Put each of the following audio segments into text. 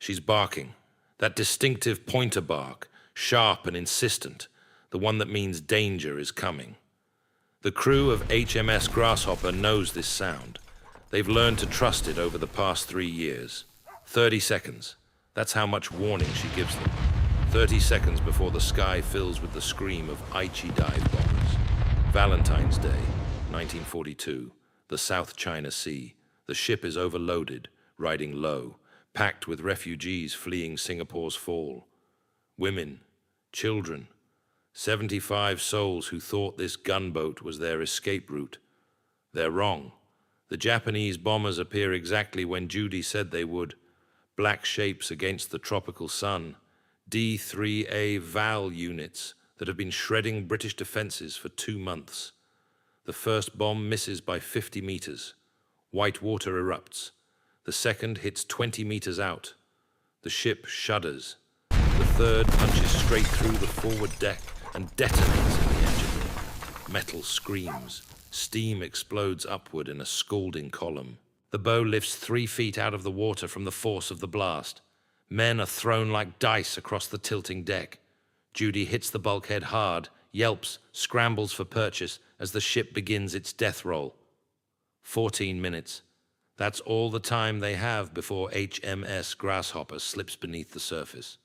She's barking. That distinctive pointer bark, sharp and insistent, the one that means danger is coming. The crew of HMS Grasshopper knows this sound. They've learned to trust it over the past 3 years. 30 seconds. That's how much warning she gives them. 30 seconds before the sky fills with the scream of Aichi dive bombers. Valentine's Day, 1942. The South China Sea. The ship is overloaded, riding low, packed with refugees fleeing Singapore's fall. Women, children, 75 souls who thought this gunboat was their escape route. They're wrong. The Japanese bombers appear exactly when Judy said they would. Black shapes against the tropical sun. D3A VAL units that have been shredding British defenses for 2 months. The first bomb misses by 50 meters. White water erupts. The second hits 20 meters out. The ship shudders. The third punches straight through the forward deck and detonates in the engine room. Metal screams. Steam explodes upward in a scalding column. The bow lifts 3 feet out of the water from the force of the blast. Men are thrown like dice across the tilting deck. Judy hits the bulkhead hard, yelps, scrambles for purchase as the ship begins its death roll. 14 minutes. That's all the time they have before HMS Grasshopper slips beneath the surface.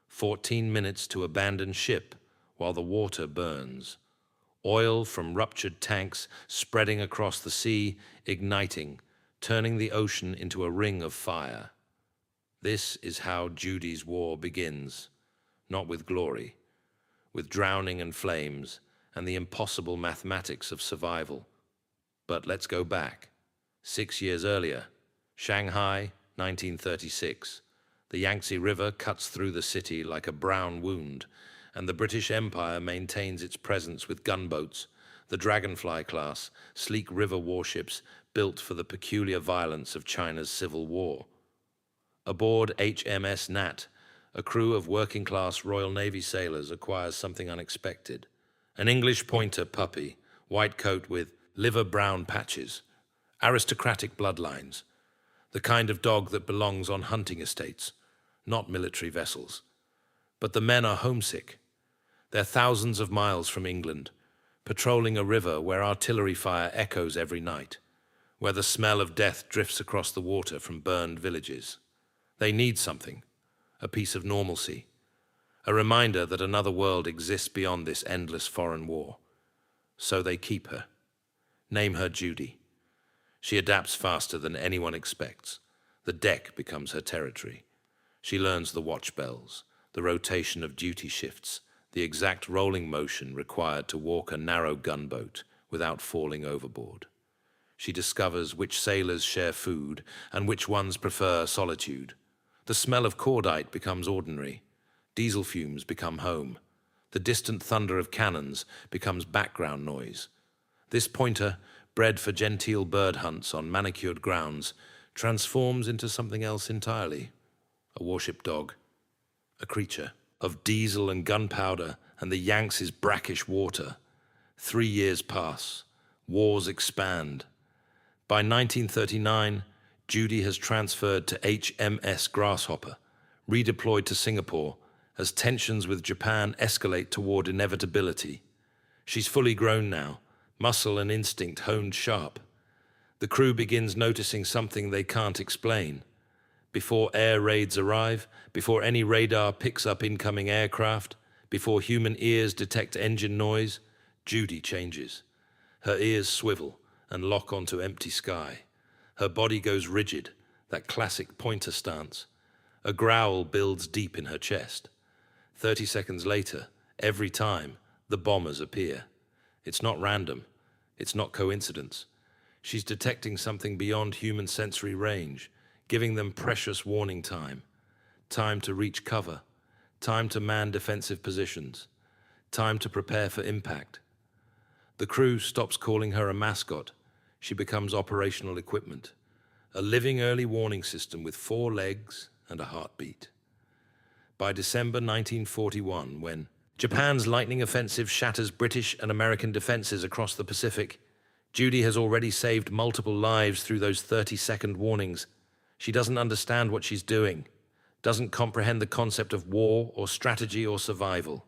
14 minutes to abandon ship while the water burns. Oil from ruptured tanks spreading across the sea, igniting, turning the ocean into a ring of fire. This is how Judy's war begins, not with glory, with drowning and flames and the impossible mathematics of survival. But let's go back. 6 years earlier, Shanghai, 1936. The Yangtze River cuts through the city like a brown wound, and the British Empire maintains its presence with gunboats, the Dragonfly class, sleek river warships built for the peculiar violence of China's civil war. Aboard HMS Nat, a crew of working-class Royal Navy sailors acquires something unexpected. An English pointer puppy, white coat with liver-brown patches, aristocratic bloodlines, the kind of dog that belongs on hunting estates, not military vessels. But the men are homesick. They're thousands of miles from England, patrolling a river where artillery fire echoes every night, where the smell of death drifts across the water from burned villages. They need something, a piece of normalcy, a reminder that another world exists beyond this endless foreign war. So they keep her. Name her Judy. She adapts faster than anyone expects. The deck becomes her territory. She learns the watch bells, the rotation of duty shifts, the exact rolling motion required to walk a narrow gunboat without falling overboard. She discovers which sailors share food and which ones prefer solitude. The smell of cordite becomes ordinary. Diesel fumes become home. The distant thunder of cannons becomes background noise. This pointer, bred for genteel bird hunts on manicured grounds, transforms into something else entirely. A warship dog. A creature of diesel and gunpowder and the Yanks' brackish water. 3 years pass. Wars expand. By 1939, Judy has transferred to HMS Grasshopper, redeployed to Singapore as tensions with Japan escalate toward inevitability. She's fully grown now, muscle and instinct honed sharp. The crew begins noticing something they can't explain. Before air raids arrive, before any radar picks up incoming aircraft, before human ears detect engine noise, Judy changes. Her ears swivel and lock onto empty sky. Her body goes rigid, that classic pointer stance. A growl builds deep in her chest. 30 seconds later, every time, the bombers appear. It's not random. It's not coincidence. She's detecting something beyond human sensory range, giving them precious warning time. Time to reach cover. Time to man defensive positions. Time to prepare for impact. The crew stops calling her a mascot. She becomes operational equipment. A living early warning system with 4 legs and a heartbeat. By December 1941, when Japan's lightning offensive shatters British and American defenses across the Pacific, Judy has already saved multiple lives through those 30-second warnings. She doesn't understand what she's doing. doesn't comprehend the concept of war or strategy or survival.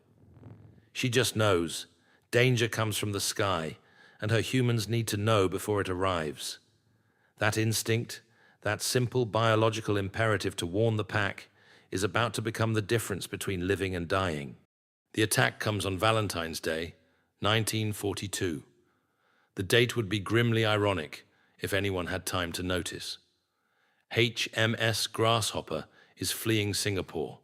She just knows danger comes from the sky, and her humans need to know before it arrives. That instinct, that simple biological imperative to warn the pack, is about to become the difference between living and dying. The attack comes on Valentine's Day, 1942. The date would be grimly ironic if anyone had time to notice. HMS Grasshopper is fleeing Singapore,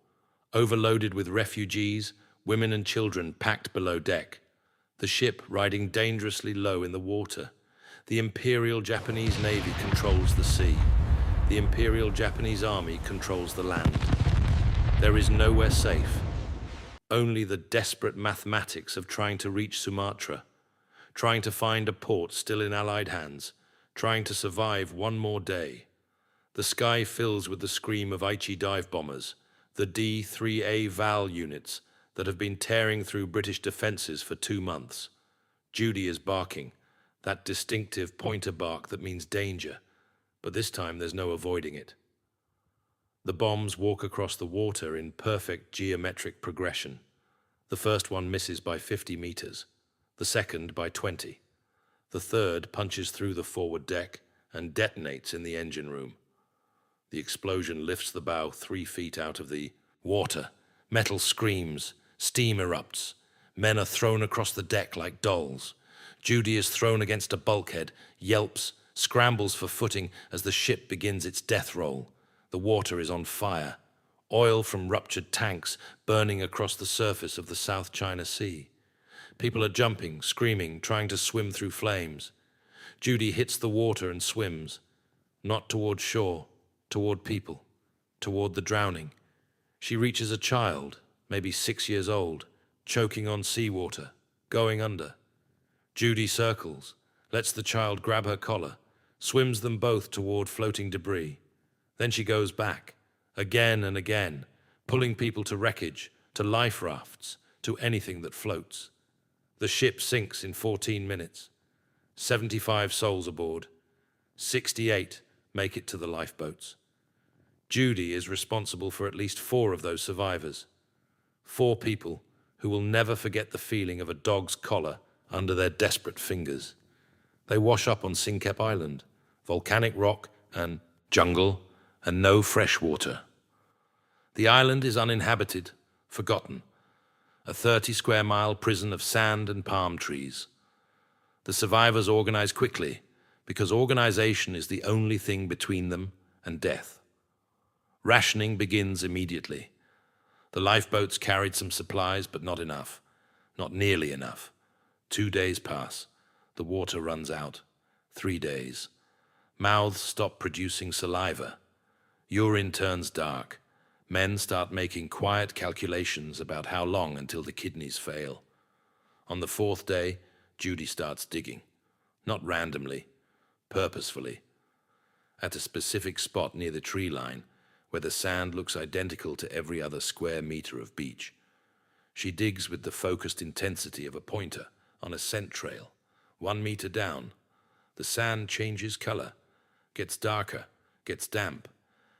overloaded with refugees, women and children packed below deck. The ship riding dangerously low in the water. The Imperial Japanese Navy controls the sea. The Imperial Japanese Army controls the land. There is nowhere safe. Only the desperate mathematics of trying to reach Sumatra, trying to find a port still in Allied hands, trying to survive one more day. The sky fills with the scream of Aichi dive bombers, the D-3A Val units that have been tearing through British defences for 2 months. Judy is barking, that distinctive pointer bark that means danger, but this time there's no avoiding it. The bombs walk across the water in perfect geometric progression. The first one misses by 50 meters, the second by 20. The third punches through the forward deck and detonates in the engine room. The explosion lifts the bow 3 feet out of the water. Metal screams, steam erupts. Men are thrown across the deck like dolls. Judy is thrown against a bulkhead, yelps, scrambles for footing as the ship begins its death roll. The water is on fire. Oil from ruptured tanks burning across the surface of the South China Sea. People are jumping, screaming, trying to swim through flames. Judy hits the water and swims, not toward shore, toward people, toward the drowning. She reaches a child, maybe 6 years old, choking on seawater, going under. Judy circles, lets the child grab her collar, swims them both toward floating debris. Then she goes back, again and again, pulling people to wreckage, to life rafts, to anything that floats. The ship sinks in 14 minutes. 75 souls aboard. 68 make it to the lifeboats. Judy is responsible for at least 4 of those survivors. 4 people who will never forget the feeling of a dog's collar under their desperate fingers. They wash up on Sinkep Island, volcanic rock and jungle and no fresh water. The island is uninhabited, forgotten, a 30-square-mile prison of sand and palm trees. The survivors organize quickly because organization is the only thing between them and death. Rationing begins immediately. The lifeboats carried some supplies, but not enough, not nearly enough. 2 days pass. The water runs out. 3 days. Mouths stop producing saliva. Urine turns dark. Men start making quiet calculations about how long until the kidneys fail. On the 4th day, Judy starts digging. Not randomly, purposefully. At a specific spot near the tree line, where the sand looks identical to every other square meter of beach. She digs with the focused intensity of a pointer on a scent trail. 1 meter down, the sand changes color, gets darker, gets damp,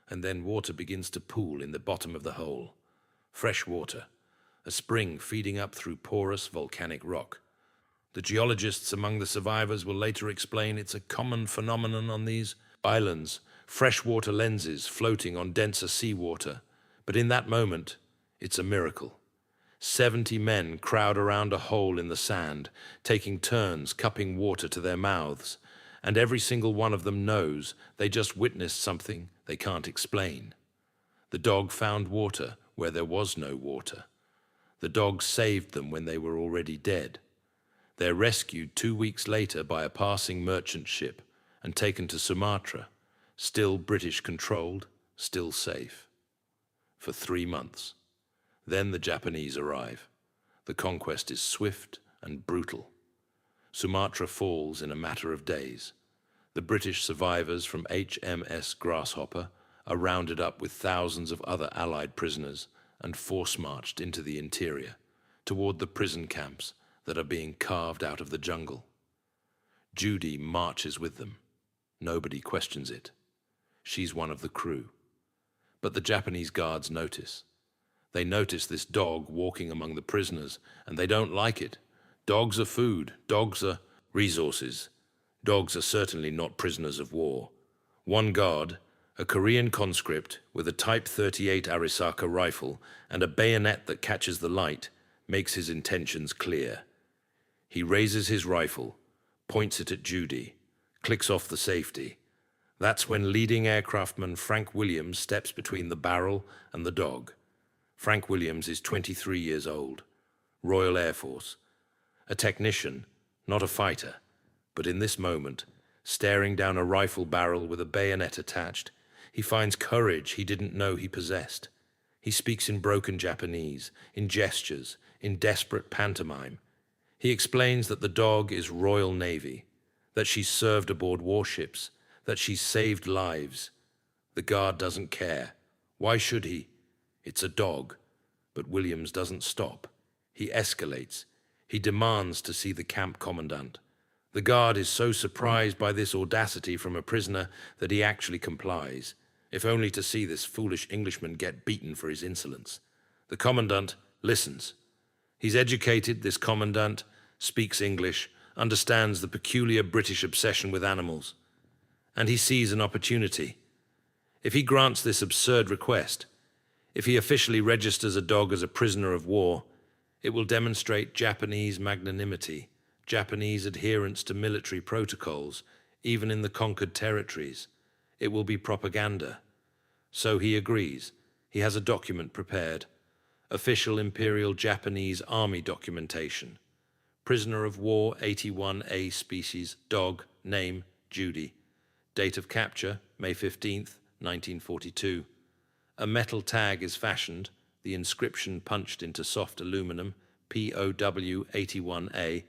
and then water begins to pool in the bottom of the hole. Fresh water, a spring feeding up through porous volcanic rock. The geologists among the survivors will later explain it's a common phenomenon on these islands, freshwater lenses floating on denser seawater. But in that moment, it's a miracle. 70 men crowd around a hole in the sand, taking turns cupping water to their mouths, and every single one of them knows they just witnessed something they can't explain. The dog found water where there was no water. The dog saved them when they were already dead. They're rescued 2 weeks later by a passing merchant ship and taken to Sumatra, still British-controlled, still safe. For 3 months. Then the Japanese arrive. The conquest is swift and brutal. Sumatra falls in a matter of days. The British survivors from HMS Grasshopper are rounded up with thousands of other Allied prisoners and force-marched into the interior, toward the prison camps that are being carved out of the jungle. Judy marches with them. Nobody questions it. She's one of the crew. But the Japanese guards notice. They notice this dog walking among the prisoners, and they don't like it. Dogs are food. Dogs are resources. Dogs are certainly not prisoners of war. One guard, a Korean conscript with a Type 38 Arisaka rifle and a bayonet that catches the light, makes his intentions clear. He raises his rifle, points it at Judy, clicks off the safety. That's when leading aircraftman Frank Williams steps between the barrel and the dog. Frank Williams is 23 years old, Royal Air Force, a technician, not a fighter, but in this moment, staring down a rifle barrel with a bayonet attached, he finds courage he didn't know he possessed. He speaks in broken Japanese, in gestures, in desperate pantomime. He explains that the dog is Royal Navy, that she's served aboard warships, that she's saved lives. The guard doesn't care. Why should he? It's a dog. But Williams doesn't stop. He escalates. He demands to see the camp commandant. The guard is so surprised by this audacity from a prisoner that he actually complies, if only to see this foolish Englishman get beaten for his insolence. The commandant listens. He's educated, this commandant, speaks English, understands the peculiar British obsession with animals, and he sees an opportunity. If he grants this absurd request, if he officially registers a dog as a prisoner of war, it will demonstrate Japanese magnanimity, Japanese adherence to military protocols, even in the conquered territories. It will be propaganda. So he agrees. He has a document prepared. Official Imperial Japanese Army documentation. Prisoner of war 81A species, dog, name, Judy. Date of capture, May 15th, 1942. A metal tag is fashioned, the inscription punched into soft aluminum, POW 81A,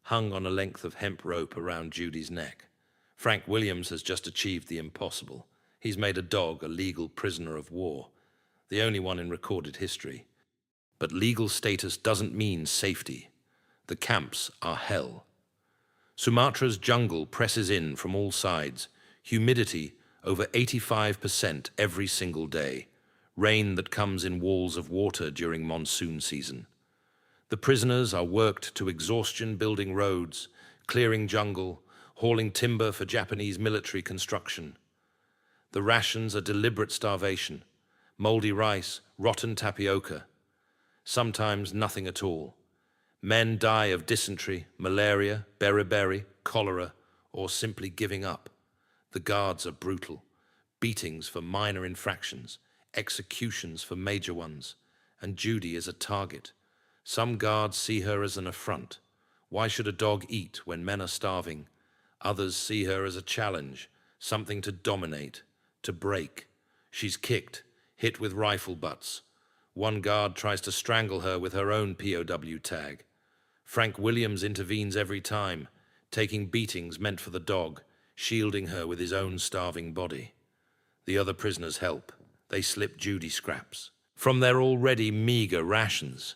hung on a length of hemp rope around Judy's neck. Frank Williams has just achieved the impossible. He's made a dog a legal prisoner of war, the only one in recorded history. But legal status doesn't mean safety. The camps are hell. Sumatra's jungle presses in from all sides, humidity over 85% every single day, rain that comes in walls of water during monsoon season. The prisoners are worked to exhaustion building roads, clearing jungle, hauling timber for Japanese military construction. The rations are deliberate starvation, moldy rice, rotten tapioca, sometimes nothing at all. Men die of dysentery, malaria, beriberi, cholera, or simply giving up. The guards are brutal. Beatings for minor infractions, executions for major ones, and Judy is a target. Some guards see her as an affront. Why should a dog eat when men are starving? Others see her as a challenge, something to dominate, to break. She's kicked, hit with rifle butts. One guard tries to strangle her with her own POW tag. Frank Williams intervenes every time, taking beatings meant for the dog, shielding her with his own starving body. The other prisoners help. They slip Judy scraps from their already meager rations.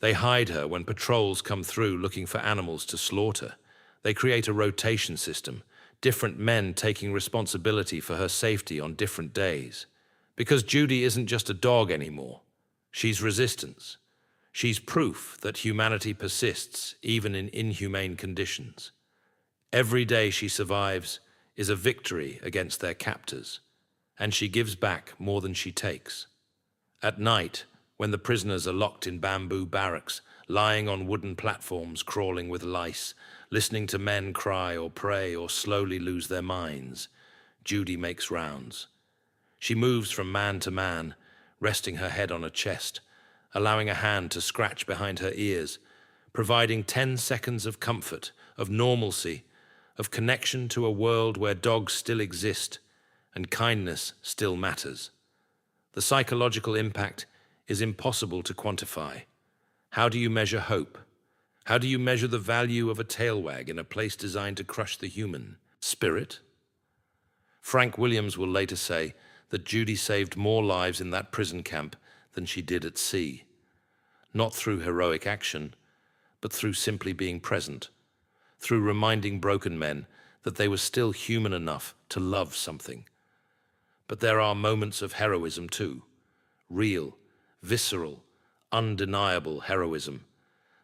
They hide her when patrols come through looking for animals to slaughter. They create a rotation system, different men taking responsibility for her safety on different days. Because Judy isn't just a dog anymore. She's resistance. She's proof that humanity persists even in inhumane conditions. Every day she survives is a victory against their captors, and she gives back more than she takes. At night, when the prisoners are locked in bamboo barracks, lying on wooden platforms crawling with lice, listening to men cry or pray or slowly lose their minds, Judy makes rounds. She moves from man to man, resting her head on a chest, allowing a hand to scratch behind her ears, providing 10 seconds of comfort, of normalcy, of connection to a world where dogs still exist and kindness still matters. The psychological impact is impossible to quantify. How do you measure hope? How do you measure the value of a tail wag in a place designed to crush the human spirit? Frank Williams will later say that Judy saved more lives in that prison camp than she did at sea. Not through heroic action, but through simply being present, through reminding broken men that they were still human enough to love something. But there are moments of heroism too. Real, visceral, undeniable heroism.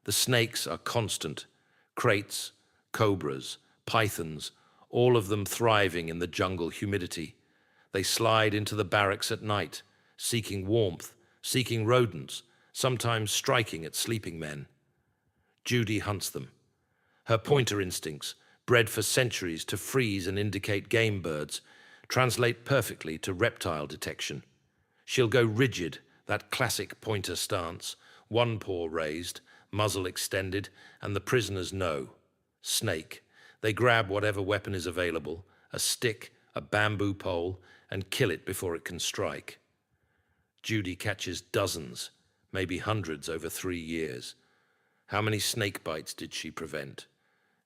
The snakes are constant. Kraits, cobras, pythons, all of them thriving in the jungle humidity. They slide into the barracks at night, seeking warmth, seeking rodents, sometimes striking at sleeping men. Judy hunts them. Her pointer instincts, bred for centuries to freeze and indicate game birds, translate perfectly to reptile detection. She'll go rigid, that classic pointer stance, one paw raised, muzzle extended, and the prisoners know. Snake. They grab whatever weapon is available, a stick, a bamboo pole, and kill it before it can strike. Judy catches dozens, maybe hundreds over 3 years. How many snake bites did she prevent?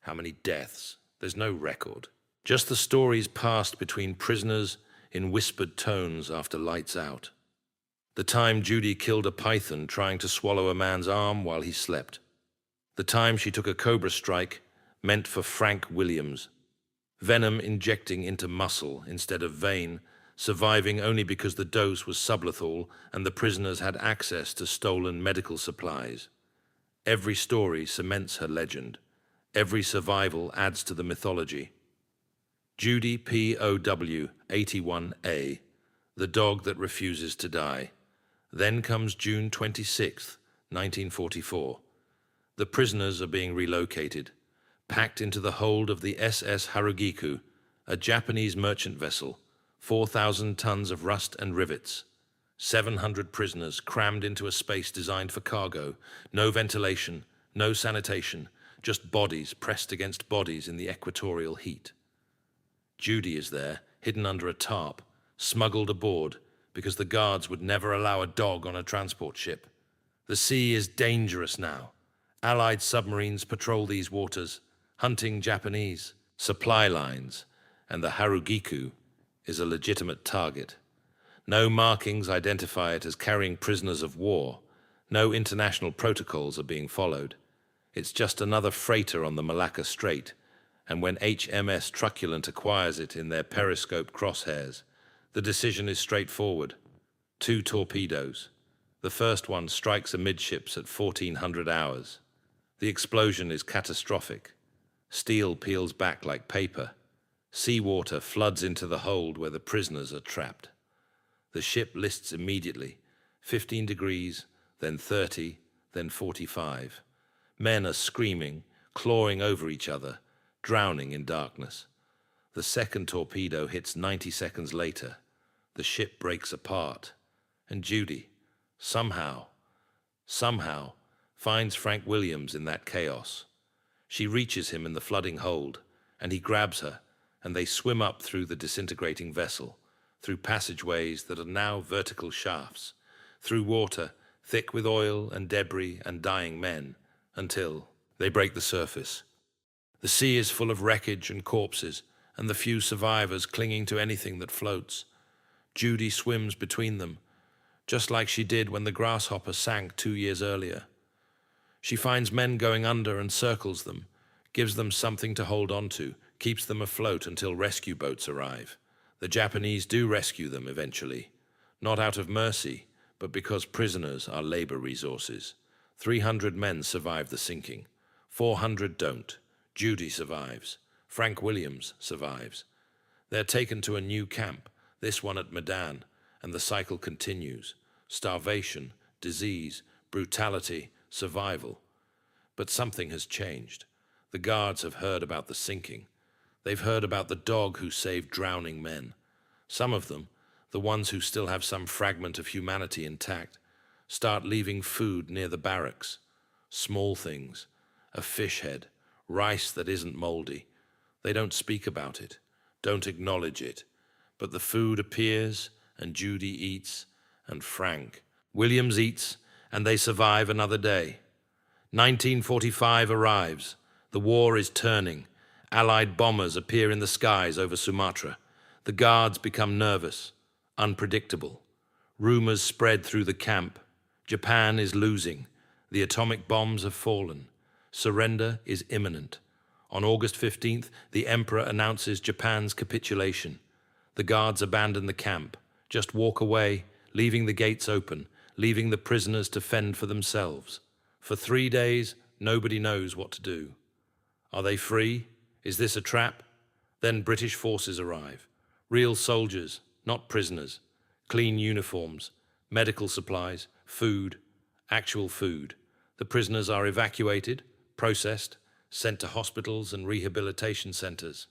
How many deaths? There's no record. Just the stories passed between prisoners in whispered tones after lights out. The time Judy killed a python trying to swallow a man's arm while he slept. The time she took a cobra strike meant for Frank Williams. Venom injecting into muscle instead of vein, surviving only because the dose was sublethal and the prisoners had access to stolen medical supplies. Every story cements her legend. Every survival adds to the mythology. Judy POW 81A, the dog that refuses to die. Then comes June 26, 1944. The prisoners are being relocated, packed into the hold of the SS Harugiku, a Japanese merchant vessel, 4,000 tons of rust and rivets. 700 prisoners crammed into a space designed for cargo, no ventilation, no sanitation, just bodies pressed against bodies in the equatorial heat. Judy is there, hidden under a tarp, smuggled aboard, because the guards would never allow a dog on a transport ship. The sea is dangerous now. Allied submarines patrol these waters, hunting Japanese supply lines, and the Harugiku is a legitimate target. No markings identify it as carrying prisoners of war. No international protocols are being followed. It's just another freighter on the Malacca Strait, and when HMS Truculent acquires it in their periscope crosshairs, the decision is straightforward. 2 torpedoes. The first one strikes amidships at 1400 hours. The explosion is catastrophic. Steel peels back like paper. Seawater floods into the hold where the prisoners are trapped. The ship lists immediately, 15 degrees, then 30, then 45. Men are screaming, clawing over each other, drowning in darkness. The second torpedo hits 90 seconds later. The ship breaks apart, and Judy, somehow, finds Frank Williams in that chaos. She reaches him in the flooding hold, and he grabs her, and they swim up through the disintegrating vessel, through passageways that are now vertical shafts, through water thick with oil and debris and dying men, until they break the surface. The sea is full of wreckage and corpses, and the few survivors clinging to anything that floats. Judy swims between them, just like she did when the Grasshopper sank 2 years earlier. She finds men going under and circles them, gives them something to hold on to, keeps them afloat until rescue boats arrive. The Japanese do rescue them eventually, not out of mercy, but because prisoners are labor resources. 300 men survive the sinking. 400 don't. Judy survives. Frank Williams survives. They're taken to a new camp, this one at Medan, and the cycle continues. Starvation, disease, brutality, survival. But something has changed. The guards have heard about the sinking. They've heard about the dog who saved drowning men. Some of them, the ones who still have some fragment of humanity intact, start leaving food near the barracks. Small things, a fish head, rice that isn't moldy. They don't speak about it, don't acknowledge it. But the food appears, and Judy eats, and Frank Williams eats, and they survive another day. 1945 arrives. The war is turning. Allied bombers appear in the skies over Sumatra. The guards become nervous, unpredictable. Rumors spread through the camp. Japan is losing. The atomic bombs have fallen. Surrender is imminent. On August 15th, the Emperor announces Japan's capitulation. The guards abandon the camp, just walk away, leaving the gates open, leaving the prisoners to fend for themselves. For 3 days, nobody knows what to do. Are they free? Is this a trap? Then British forces arrive. Real soldiers, not prisoners. Clean uniforms, medical supplies, food, actual food. The prisoners are evacuated, processed, sent to hospitals and rehabilitation centers.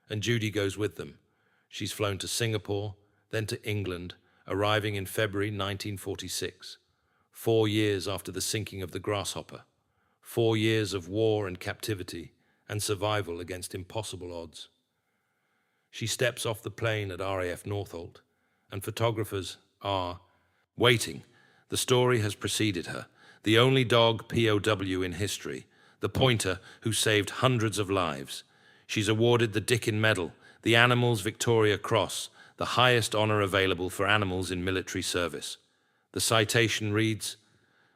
And Judy goes with them. She's flown to Singapore, then to England, arriving in February 1946, 4 years after the sinking of the Grasshopper. 4 years of war and captivity and survival against impossible odds. She steps off the plane at RAF Northolt, and photographers are waiting. The story has preceded her. The only dog POW in history, the pointer who saved hundreds of lives. She's awarded the Dickin Medal, the Animals Victoria Cross, the highest honor available for animals in military service. The citation reads,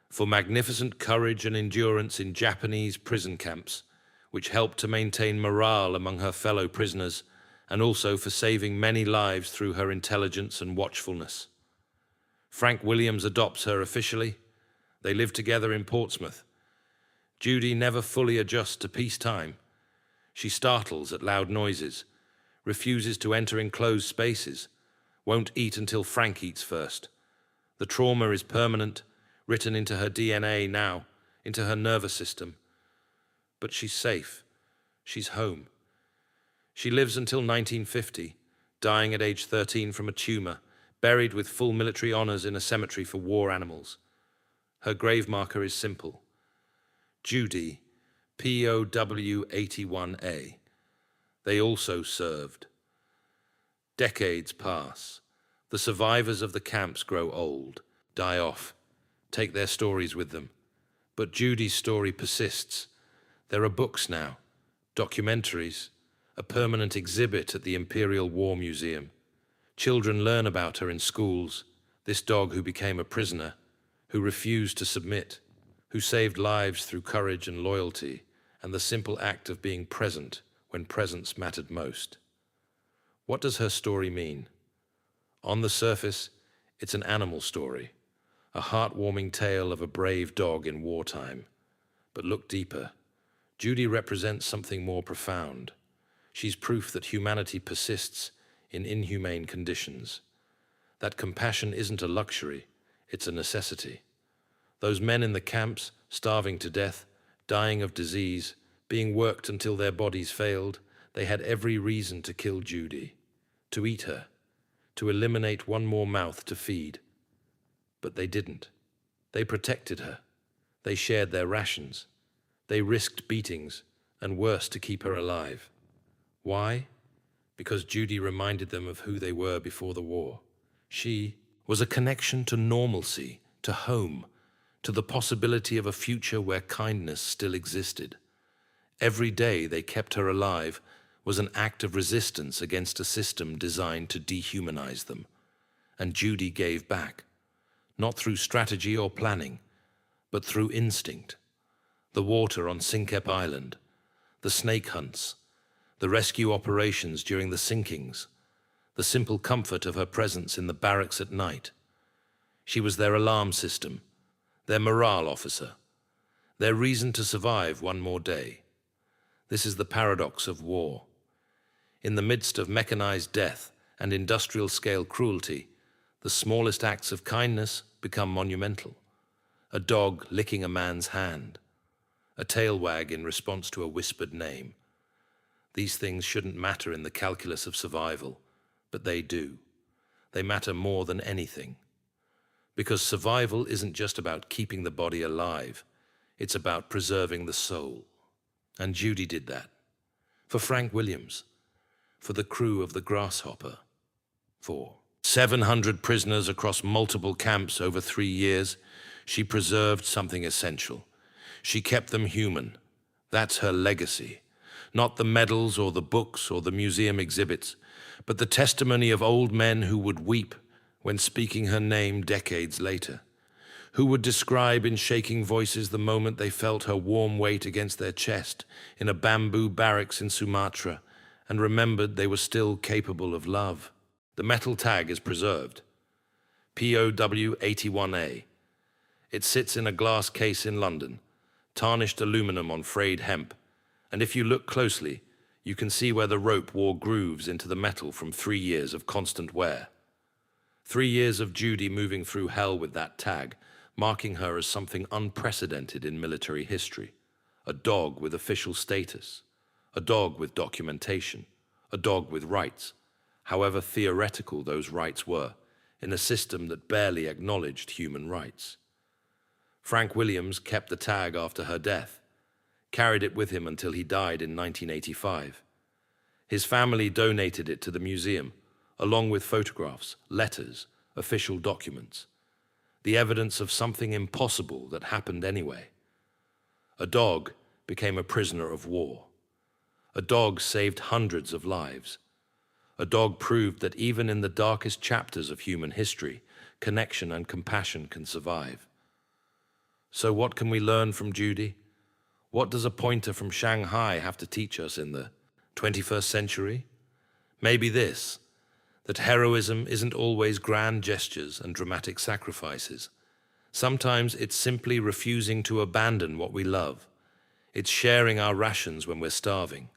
"For magnificent courage and endurance in Japanese prison camps, which helped to maintain morale among her fellow prisoners, and also for saving many lives through her intelligence and watchfulness." Frank Williams adopts her officially. They live together in Portsmouth. Judy never fully adjusts to peacetime. She startles at loud noises, refuses to enter enclosed spaces, won't eat until Frank eats first. The trauma is permanent, written into her DNA now, into her nervous system. But she's safe. She's home. She lives until 1950, dying at age 13 from a tumor, buried with full military honors in a cemetery for war animals. Her grave marker is simple. Judy, POW 81A. They also served. Decades pass. The survivors of the camps grow old, die off, take their stories with them. But Judy's story persists. There are books now, documentaries, a permanent exhibit at the Imperial War Museum. Children learn about her in schools, this dog who became a prisoner, who refused to submit, who saved lives through courage and loyalty, and the simple act of being present when presence mattered most. What does her story mean? On the surface, it's an animal story, a heartwarming tale of a brave dog in wartime. But look deeper. Judy represents something more profound. She's proof that humanity persists in inhumane conditions, that compassion isn't a luxury, it's a necessity. Those men in the camps, starving to death, dying of disease, being worked until their bodies failed, they had every reason to kill Judy, to eat her, to eliminate one more mouth to feed. But they didn't. They protected her. They shared their rations. They risked beatings, and worse, to keep her alive. Why? Because Judy reminded them of who they were before the war. She was a connection to normalcy, to home, to the possibility of a future where kindness still existed. Every day they kept her alive was an act of resistance against a system designed to dehumanize them. And Judy gave back, not through strategy or planning, but through instinct. The water on Sinkep Island, the snake hunts, the rescue operations during the sinkings, the simple comfort of her presence in the barracks at night. She was their alarm system, their morale officer, their reason to survive one more day. This is the paradox of war. In the midst of mechanized death and industrial-scale cruelty, the smallest acts of kindness become monumental. A dog licking a man's hand, a tail wag in response to a whispered name. These things shouldn't matter in the calculus of survival, but they do. They matter more than anything. Because survival isn't just about keeping the body alive, it's about preserving the soul. And Judy did that. For Frank Williams, for the crew of the Grasshopper, for 700 prisoners across multiple camps over 3 years, she preserved something essential. She kept them human. That's her legacy. Not the medals or the books or the museum exhibits, but the testimony of old men who would weep when speaking her name decades later, who would describe in shaking voices the moment they felt her warm weight against their chest in a bamboo barracks in Sumatra and remembered they were still capable of love. The metal tag is preserved. POW 81A. It sits in a glass case in London, tarnished aluminum on frayed hemp, and if you look closely, you can see where the rope wore grooves into the metal from 3 years of constant wear. 3 years of Judy moving through hell with that tag, marking her as something unprecedented in military history. A dog with official status, a dog with documentation, a dog with rights, however theoretical those rights were, in a system that barely acknowledged human rights. Frank Williams kept the tag after her death, carried it with him until he died in 1985. His family donated it to the museum, along with photographs, letters, official documents, the evidence of something impossible that happened anyway. A dog became a prisoner of war. A dog saved hundreds of lives. A dog proved that even in the darkest chapters of human history, connection and compassion can survive. So what can we learn from Judy? What does a pointer from Shanghai have to teach us in the 21st century? Maybe this, that heroism isn't always grand gestures and dramatic sacrifices. Sometimes it's simply refusing to abandon what we love. It's sharing our rations when we're starving.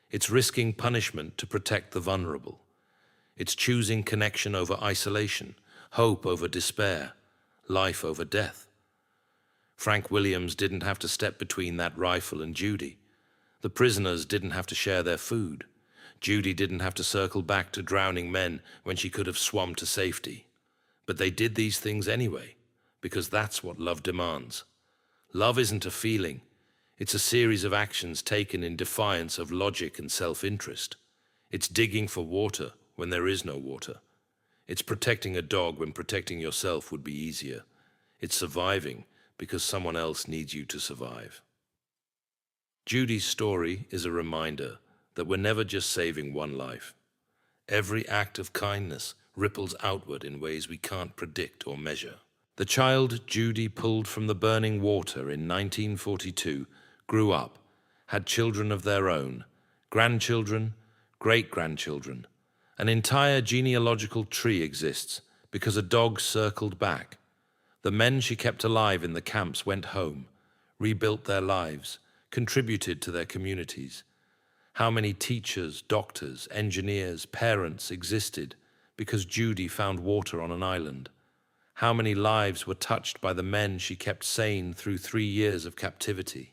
It's risking punishment to protect the vulnerable. It's choosing connection over isolation, hope over despair, life over death. Frank Williams didn't have to step between that rifle and Judy. The prisoners didn't have to share their food. Judy didn't have to circle back to drowning men when she could have swum to safety. But they did these things anyway, because that's what love demands. Love isn't a feeling. It's a series of actions taken in defiance of logic and self-interest. It's digging for water when there is no water. It's protecting a dog when protecting yourself would be easier. It's surviving because someone else needs you to survive. Judy's story is a reminder that we're never just saving one life. Every act of kindness ripples outward in ways we can't predict or measure. The child Judy pulled from the burning water in 1942 grew up, had children of their own, grandchildren, great-grandchildren. An entire genealogical tree exists because a dog circled back. The men she kept alive in the camps went home, rebuilt their lives, contributed to their communities. How many teachers, doctors, engineers, parents existed because Judy found water on an island? How many lives were touched by the men she kept sane through 3 years of captivity?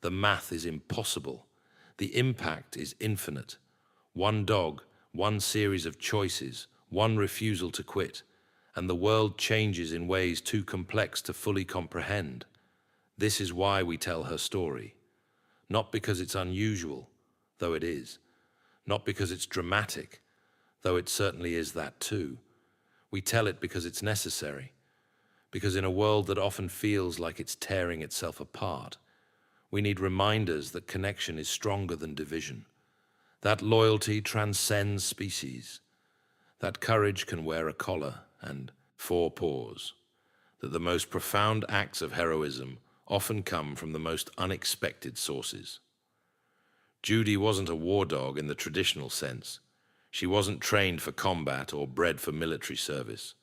The math is impossible. The impact is infinite. One dog, one series of choices, one refusal to quit, and the world changes in ways too complex to fully comprehend. This is why we tell her story. Not because it's unusual, though it is. Not because it's dramatic, though it certainly is that too. We tell it because it's necessary. Because in a world that often feels like it's tearing itself apart, we need reminders that connection is stronger than division. That loyalty transcends species. That courage can wear a collar and 4 paws. That the most profound acts of heroism often come from the most unexpected sources. Judy wasn't a war dog in the traditional sense. She wasn't trained for combat or bred for military service.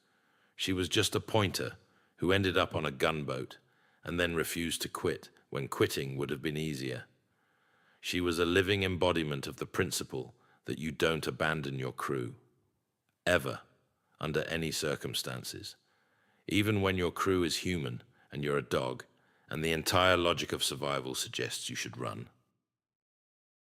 She was just a pointer who ended up on a gunboat and then refused to quit when quitting would have been easier. She was a living embodiment of the principle that you don't abandon your crew. Ever, under any circumstances. Even when your crew is human and you're a dog, and the entire logic of survival suggests you should run.